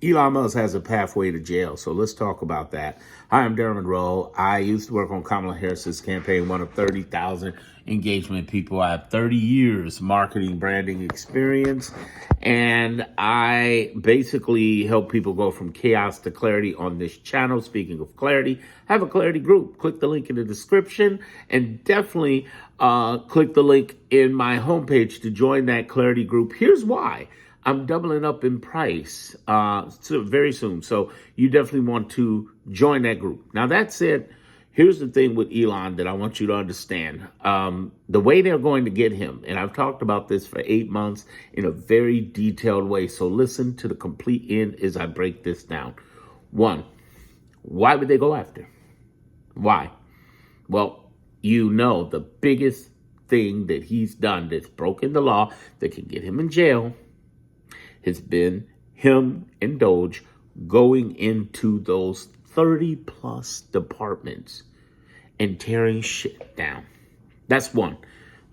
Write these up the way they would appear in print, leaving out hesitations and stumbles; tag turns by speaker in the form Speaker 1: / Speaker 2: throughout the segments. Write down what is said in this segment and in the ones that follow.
Speaker 1: Elon Musk has a pathway to jail, so let's talk about that. Hi, I'm Darren Monroe. I used to work on Kamala Harris's campaign, one of 30,000 engagement people. I have 30 years marketing, branding experience, and I basically help people go from chaos to clarity on this channel. Speaking of clarity, I have a clarity group. Click the link in the description, and definitely click the link in my homepage to join that clarity group. Here's why. I'm doubling up in price very soon. So you definitely want to join that group. Now, that said, here's the thing with Elon that I want you to understand. The way they're going to get him, and I've talked about this for 8 months in a very detailed way. So listen to the complete end as I break this down. One, why would they go after? Why? Well, you know the biggest thing that he's done that's broken the law that can get him in jail has been him and Doge going into those 30 plus departments and tearing shit down. That's one.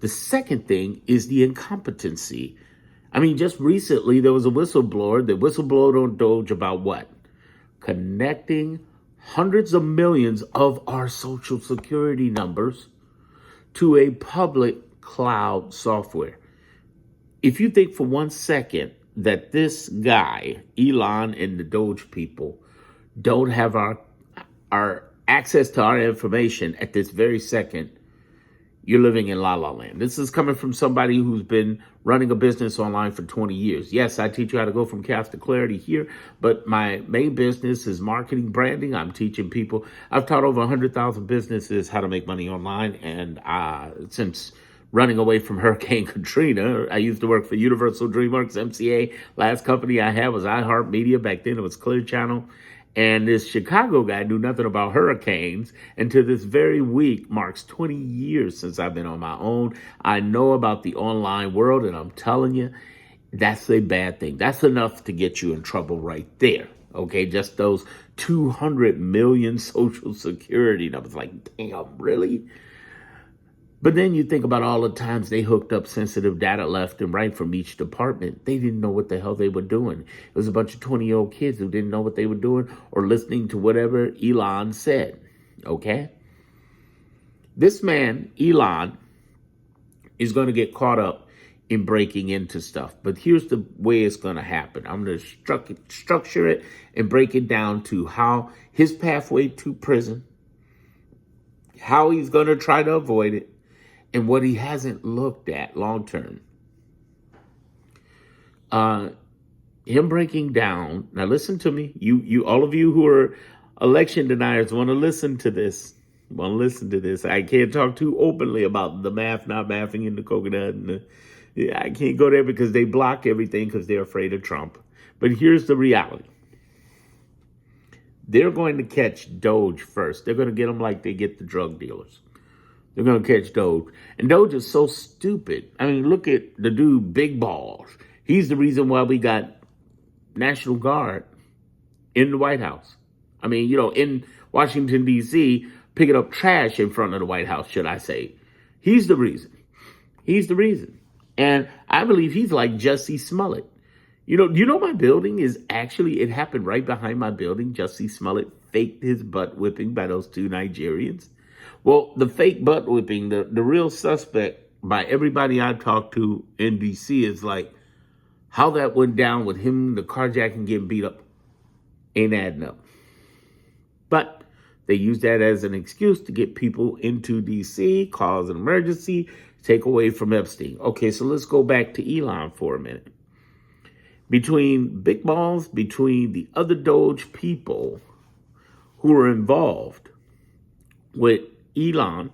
Speaker 1: The second thing is the incompetency. I mean, just recently there was a whistleblower that whistleblowed on Doge about what? Connecting hundreds of millions of our social security numbers to a public cloud software. If you think for 1 second that this guy, Elon, and the Doge people don't have our access to our information at this very second, you're living in la la land. This is coming from somebody who's been running a business online for 20 years. Yes, I teach you how to go from chaos to clarity here, but my main business is marketing, branding. I'm teaching people. I've taught over 100,000 businesses how to make money online, and since running away from Hurricane Katrina, I used to work for Universal DreamWorks, MCA. Last company I had was iHeartMedia. Back then it was Clear Channel. And this Chicago guy knew nothing about hurricanes. And to this very week marks 20 years since I've been on my own. I know about the online world, and I'm telling you, that's a bad thing. That's enough to get you in trouble right there. Okay, just those 200 million social security numbers. Like, damn, really? But then you think about all the times they hooked up sensitive data left and right from each department. They didn't know what the hell they were doing. It was a bunch of 20-year-old kids who didn't know what they were doing or listening to whatever Elon said, okay? This man, Elon, is going to get caught up in breaking into stuff. But here's the way it's going to happen. I'm going to structure it and break it down to how his pathway to prison, how he's going to try to avoid it, and what he hasn't looked at long term. Him breaking down. Now listen to me. You all of you who are election deniers want to listen to this. I can't talk too openly about the math not mathing in the coconut. And I can't go there because they block everything because they're afraid of Trump. But here's the reality. They're going to catch Doge first. They're going to get them like they get the drug dealers. They're going to catch Doge. And Doge is so stupid. I mean, look at the dude, Big Balls. He's the reason why we got National Guard in the White House. I mean, in Washington, D.C., picking up trash in front of the White House, should I say. He's the reason. He's the reason. And I believe he's like Jussie Smollett. You know my building is actually, it happened right behind my building. Jussie Smollett faked his butt whipping by those 2 Nigerians. Well, the fake butt whipping, the real suspect by everybody I talked to in D.C. is like, how that went down with him, the carjacking, getting beat up, ain't adding up. But they use that as an excuse to get people into D.C., cause an emergency, take away from Epstein. Okay, so let's go back to Elon for a minute. Between Big Balls, between the other Doge people who are involved with Elon,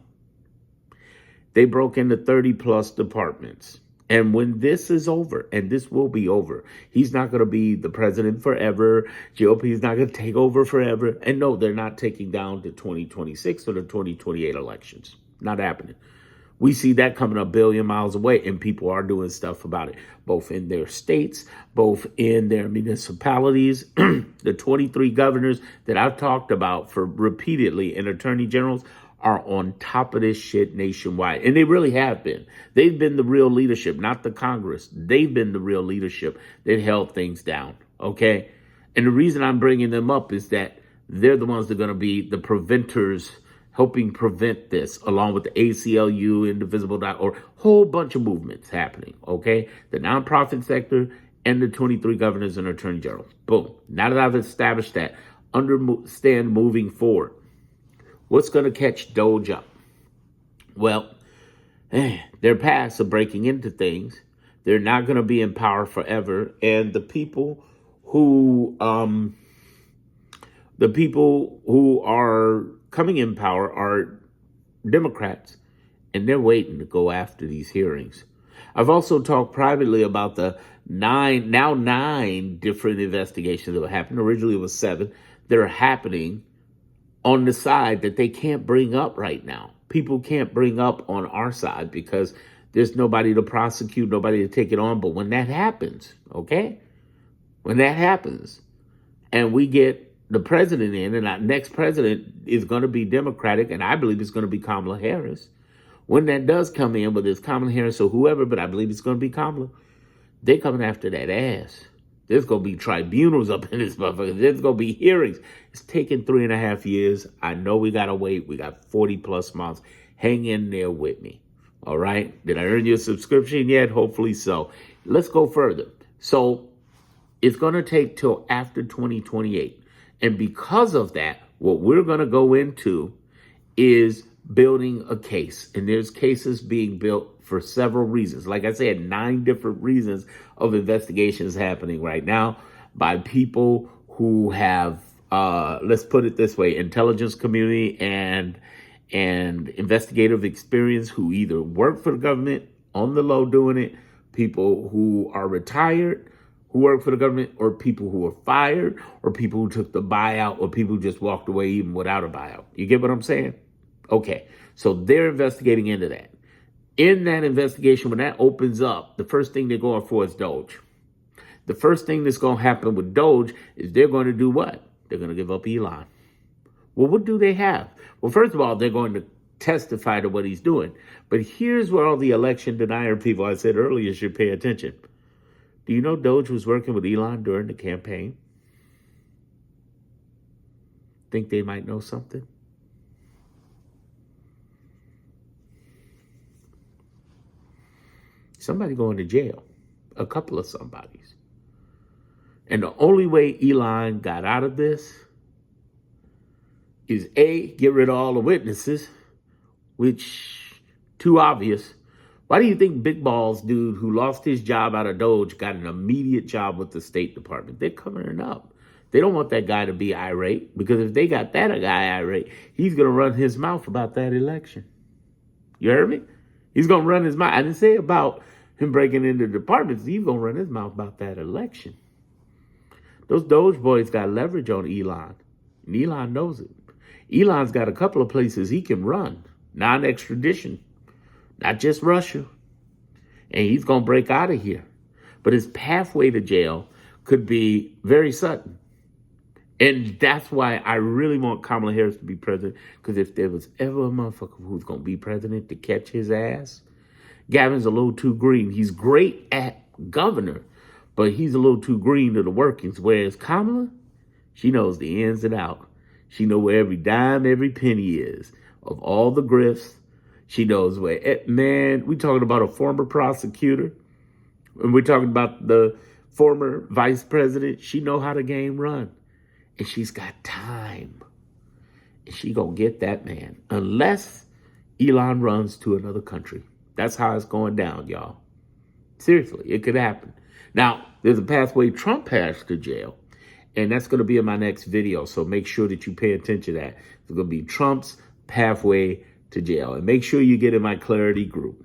Speaker 1: they broke into 30 plus departments. And when this is over, and this will be over, he's not going to be the president forever. GOP is not going to take over forever. And no, they're not taking down the 2026 or the 2028 elections. Not happening. We see that coming a billion miles away, and people are doing stuff about it, both in their states, both in their municipalities. The 23 governors that I've talked about for repeatedly, and attorney generals, are on top of this shit nationwide. And they really have been. They've been the real leadership, not the Congress. They've been the real leadership that held things down, okay? And the reason I'm bringing them up is that they're the ones that are going to be the preventers, helping prevent this, along with the ACLU, Indivisible.org, whole bunch of movements happening, okay? The nonprofit sector and the 23 governors and attorney generals. Boom. Now that I've established that, understand moving forward, what's going to catch Doge up? Well, their paths are breaking into things. They're not going to be in power forever. And the people who are coming in power are Democrats, and they're waiting to go after these hearings. I've also talked privately about the nine different investigations that were happening. Originally it was 7 that are happening on the side that they can't bring up right now. People can't bring up on our side because there's nobody to prosecute, nobody to take it on. But when that happens, okay? When that happens and we get the president in, and our next president is going to be Democratic, and I believe it's going to be Kamala Harris. When that does come in, whether it's Kamala Harris or whoever, but I believe it's going to be Kamala, they're coming after that ass. There's going to be tribunals up in this motherfucker. There's going to be hearings. It's taken 3.5 years. I know we got to wait. We got 40 plus months. Hang in there with me. All right? Did I earn you a subscription yet? Hopefully so. Let's go further. So it's going to take till after 2028. And because of that, what we're going to go into is building a case. And there's cases being built for several reasons. Like I said, 9 different reasons of investigations happening right now by people who have, let's put it this way, intelligence community and investigative experience, who either work for the government on the low doing it, people who are retired, who work for the government, or people who were fired, or people who took the buyout, or people who just walked away even without a buyout. You get what I'm saying? Okay, so they're investigating into that. In that investigation, when that opens up, the first thing they're going for is Doge. The first thing that's going to happen with Doge is they're going to do what? They're going to give up Elon. Well, what do they have? Well, first of all, they're going to testify to what he's doing. But here's where all the election denier people I said earlier should pay attention. Do you know Doge was working with Elon during the campaign? Think they might know something? Somebody going to jail. A couple of somebodies. And the only way Elon got out of this is A, get rid of all the witnesses, which too obvious. Why do you think Big Balls dude who lost his job out of Doge got an immediate job with the State Department? They're covering up. They don't want that guy to be irate, because if they got that guy irate, he's going to run his mouth about that election. You heard me? He's going to run his mouth. I didn't say about him breaking into departments. He's going to run his mouth about that election. Those Doge boys got leverage on Elon, and Elon knows it. Elon's got a couple of places he can run, non-extradition, not just Russia. And he's going to break out of here. But his pathway to jail could be very sudden. And that's why I really want Kamala Harris to be president, because if there was ever a motherfucker who's going to be president to catch his ass, Gavin's a little too green. He's great at governor, but he's a little too green to the workings. Whereas Kamala, she knows the ins and outs. She knows where every dime, every penny is of all the grifts. She knows where, man, we're talking about a former prosecutor, and we're talking about the former vice president. She know how the game run, and she's got time. And she gonna get that man, unless Elon runs to another country. That's how it's going down, y'all. Seriously, it could happen. Now, there's a pathway Trump has to jail, and that's going to be in my next video, so make sure that you pay attention to that. It's going to be Trump's pathway to jail, and make sure you get in my Clarity group.